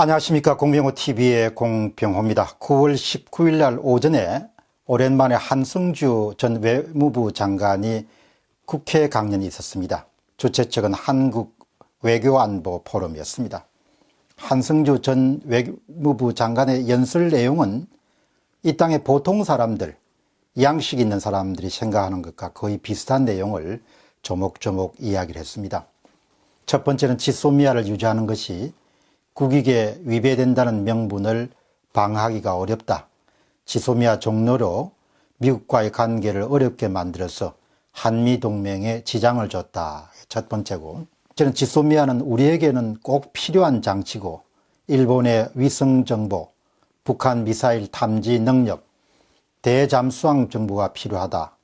안녕하십니까. 공병호TV의 공병호입니다. 9월 19일 날 오전에 오랜만에 한승주 전 외무부 장관이 국회 강연이 있었습니다. 주최 측은 한국 외교안보 포럼이었습니다. 한승주 전 외무부 장관의 연설 내용은 이 땅의 보통 사람들, 양식 있는 사람들이 생각하는 것과 거의 비슷한 내용을 조목조목 이야기를 했습니다. 첫 번째는 지소미아를 유지하는 것이 국익에 위배된다는 명분을 방어하기가 어렵다. 지소미아 종로로 미국과의 관계를 어렵게 만들어서 한미동맹에 지장을 줬다. 첫 번째고, 저는 지소미아는 우리에게는 꼭 필요한 장치고 일본의 위성정보, 북한 미사일 탐지 능력, 대잠수함 정보가 필요하다.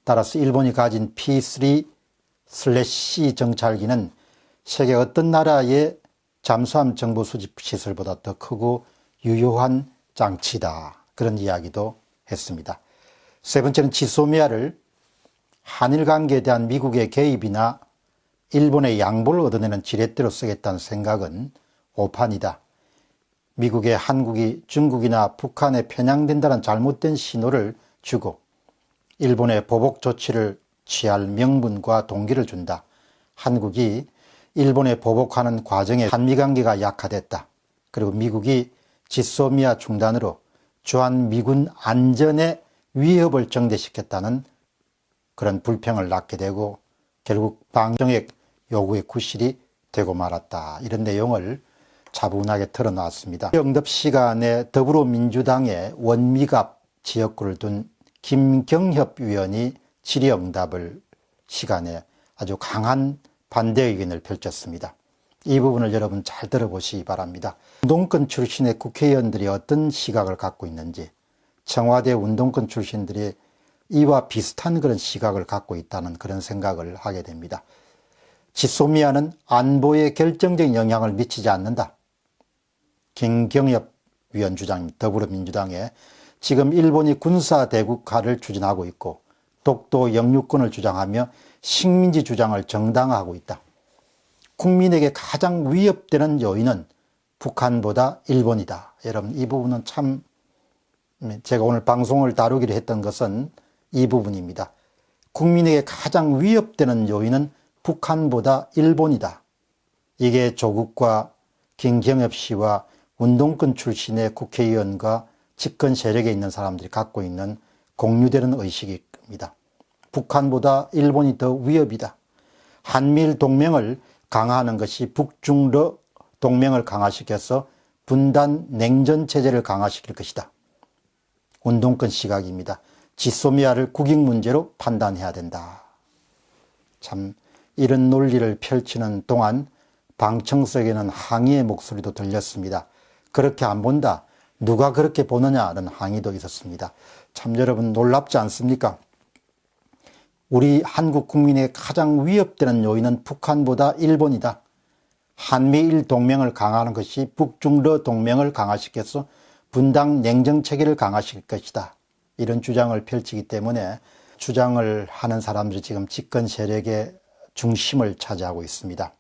따라서 일본이 가진 P3/C 정찰기는 세계 어떤 나라의 잠수함 정보 수집 시설보다 더 크고 유효한 장치다. 그런 이야기도 했습니다. 세 번째는 지소미아를 한일 관계에 대한 미국의 개입이나 일본의 양보를 얻어내는 지렛대로 쓰겠다는 생각은 오판이다. 미국의 한국이 중국이나 북한에 편향된다는 잘못된 신호를 주고 일본의 보복 조치를 취할 명분과 동기를 준다. 한국이 일본에 보복하는 과정에 한미관계가 약화됐다. 그리고 미국이 지소미아 중단으로 주한미군 안전에 위협을 정대시켰다는 그런 불평을 낳게 되고 결국 방정액 요구의 구실이 되고 말았다. 이런 내용을 차분하게 털어놨습니다. 응답 시간에 더불어민주당의 원미갑 지역구를 둔 김경협 의원이 질의응답을 시간에 아주 강한 반대 의견을 펼쳤습니다. 이 부분을 여러분 잘 들어보시기 바랍니다. 운동권 출신의 국회의원들이 어떤 시각을 갖고 있는지, 청와대 운동권 출신들이 이와 비슷한 그런 시각을 갖고 있다는 그런 생각을 하게 됩니다. 지소미아는 안보에 결정적인 영향을 미치지 않는다. 김경협 위원 주장입니다. 더불어민주당에 지금 일본이 군사대국화를 추진하고 있고 독도 영유권을 주장하며 식민지 주장을 정당화하고 있다. 국민에게 가장 위협되는 요인은 북한보다 일본이다. 여러분, 이 부분은 참 제가 오늘 방송을 다루기로 했던 것은 이 부분입니다. 국민에게 가장 위협되는 요인은 북한보다 일본이다. 이게 조국과 김경협 씨와 운동권 출신의 국회의원과 집권 세력에 있는 사람들이 갖고 있는 공유되는 의식입니다. 북한보다 일본이 더 위협이다. 한미일 동맹을 강화하는 것이 북중러 동맹을 강화시켜서 분단 냉전 체제를 강화시킬 것이다. 운동권 시각입니다. 지소미아를 국익 문제로 판단해야 된다. 참 이런 논리를 펼치는 동안 방청석에는 항의의 목소리도 들렸습니다. 그렇게 안 본다. 누가 그렇게 보느냐는 항의도 있었습니다. 참 여러분 놀랍지 않습니까? 우리 한국 국민의 가장 위협되는 요인은 북한보다 일본이다. 한미일 동맹을 강화하는 것이 북중러 동맹을 강화시켜서 분당 냉정 체계를 강화시킬 것이다. 이런 주장을 펼치기 때문에 주장을 하는 사람들이 지금 집권 세력의 중심을 차지하고 있습니다.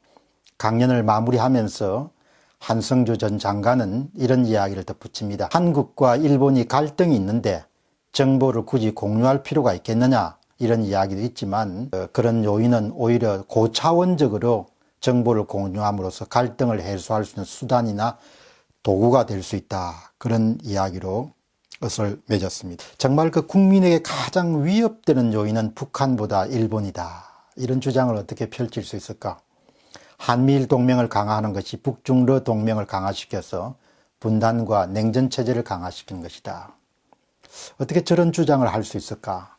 강연을 마무리하면서 한승주 전 장관은 이런 이야기를 덧붙입니다. 한국과 일본이 갈등이 있는데 정보를 굳이 공유할 필요가 있겠느냐, 이런 이야기도 있지만 그런 요인은 오히려 고차원적으로 정보를 공유함으로써 갈등을 해소할 수 있는 수단이나 도구가 될 수 있다. 그런 이야기로 것을 맺었습니다. 정말 그 국민에게 가장 위협되는 요인은 북한보다 일본이다. 이런 주장을 어떻게 펼칠 수 있을까? 한미일 동맹을 강화하는 것이 북중러 동맹을 강화시켜서 분단과 냉전체제를 강화시키는 것이다. 어떻게 저런 주장을 할 수 있을까?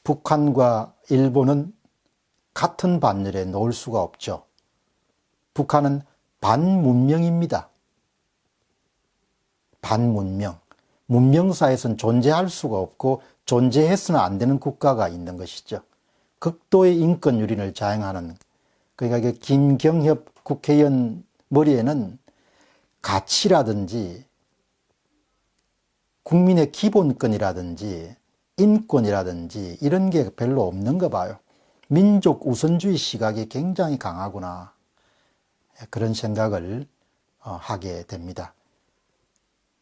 북한과 일본은 같은 반열에 놓을 수가 없죠. 북한은 반문명입니다. 반문명. 문명사에서는 존재할 수가 없고 존재해서는 안 되는 국가가 있는 것이죠. 극도의 인권 유린을 자행하는, 그러니까 김경협 국회의원 머리에는 가치라든지 국민의 기본권이라든지 인권이라든지 이런 게 별로 없는가 봐요. 민족 우선주의 시각이 굉장히 강하구나. 그런 생각을 하게 됩니다.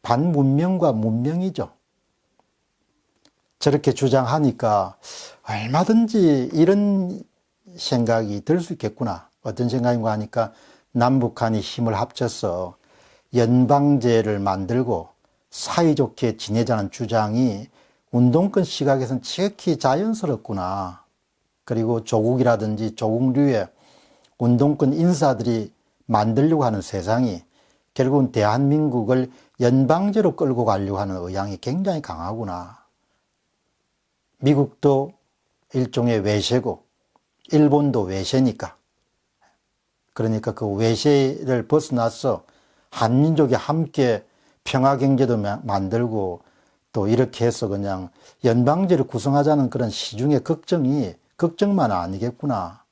반문명과 문명이죠. 저렇게 주장하니까 얼마든지 이런 생각이 들 수 있겠구나. 어떤 생각인가 하니까 남북한이 힘을 합쳐서 연방제를 만들고 사이좋게 지내자는 주장이 운동권 시각에서는 지극히 자연스럽구나. 그리고 조국이라든지 조국류의 운동권 인사들이 만들려고 하는 세상이 결국은 대한민국을 연방제로 끌고 가려고 하는 의향이 굉장히 강하구나. 미국도 일종의 외세고 일본도 외세니까. 그러니까 그 외세를 벗어나서 한민족이 함께 평화경제도 만들고 또 이렇게 해서 그냥 연방제를 구성하자는 그런 시중의 걱정만 아니겠구나.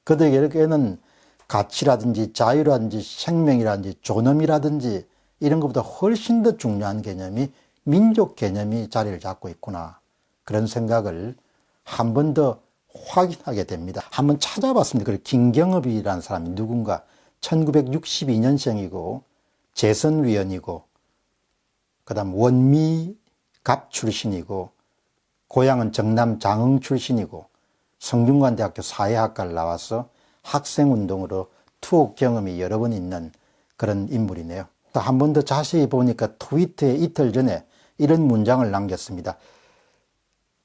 그들에게는 가치라든지 자유라든지 생명이라든지 존엄이라든지 이런 것보다 훨씬 더 중요한 개념이 민족 개념이 자리를 잡고 있구나. 그런 생각을 한 번 더 확인하게 됩니다. 한번 찾아봤습니다. 김경업이라는 사람이 누군가 1962년생이고 재선위원이고 그다음 원미갑 출신이고 고향은 정남 장흥 출신이고 성균관대학교 사회학과를 나와서 학생운동으로 투옥 경험이 여러 번 있는 그런 인물이네요. 한 번 더 자세히 보니까 트위터에 이틀 전에 이런 문장을 남겼습니다.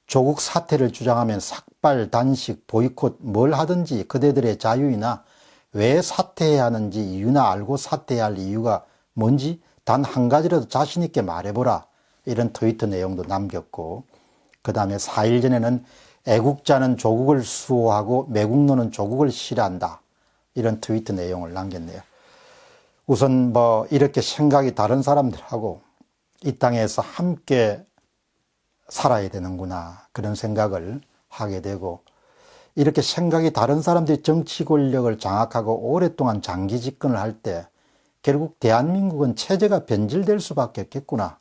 조국 사퇴를 주장하면 삭발, 단식, 보이콧 뭘 하든지 그대들의 자유이나 왜 사퇴해야 하는지 이유나 알고 사퇴해야 할 이유가 뭔지 단 한 가지라도 자신 있게 말해보라. 이런 트위터 내용도 남겼고 그 다음에 4일 전에는 애국자는 조국을 수호하고 매국노는 조국을 싫어한다. 이런 트위터 내용을 남겼네요. 우선 이렇게 생각이 다른 사람들하고 이 땅에서 함께 살아야 되는구나. 그런 생각을 하게 되고 이렇게 생각이 다른 사람들이 정치 권력을 장악하고 오랫동안 장기 집권을 할 때 결국 대한민국은 체제가 변질될 수밖에 없겠구나.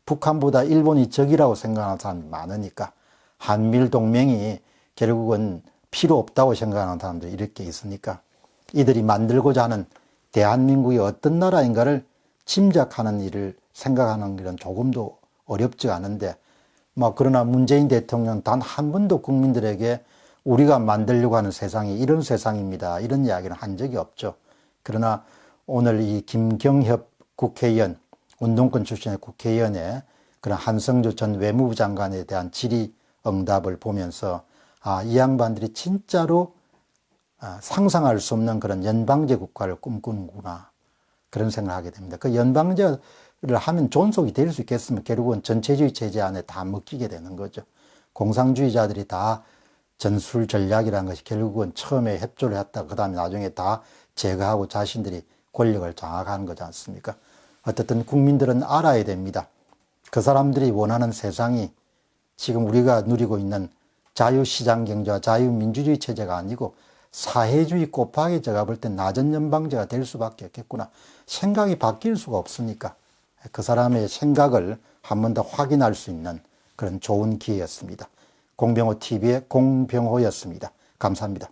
북한보다 일본이 적이라고 생각하는 사람이 많으니까 한미일 동맹이 결국은 필요 없다고 생각하는 사람들이 이렇게 있으니까 이들이 만들고자 하는 대한민국이 어떤 나라인가를 짐작하는 일을 생각하는 일은 조금도 어렵지 않은데 그러나 문재인 대통령 단 한 번도 국민들에게 우리가 만들려고 하는 세상이 이런 세상입니다. 이런 이야기를 한 적이 없죠. 그러나 오늘 이 김경협 국회의원, 운동권 출신의 국회의원의 그런 한성주 전 외무부 장관에 대한 질의응답을 보면서 이 양반들이 진짜로 상상할 수 없는 그런 연방제 국가를 꿈꾸는구나. 그런 생각을 하게 됩니다. 그 연방제를 하면 존속이 될 수 있겠으면 결국은 전체주의 체제 안에 다 먹히게 되는 거죠. 공산주의자들이 다 전술 전략이라는 것이 결국은 처음에 협조를 했다. 그 다음에 나중에 다 제거하고 자신들이 권력을 장악하는 거지 않습니까? 어쨌든 국민들은 알아야 됩니다. 그 사람들이 원하는 세상이 지금 우리가 누리고 있는 자유시장 경제와 자유민주주의 체제가 아니고 사회주의 곱하기 제가 볼 땐 낮은 연방제가 될 수밖에 없겠구나. 생각이 바뀔 수가 없으니까 그 사람의 생각을 한 번 더 확인할 수 있는 그런 좋은 기회였습니다. 공병호 TV의 공병호였습니다. 감사합니다.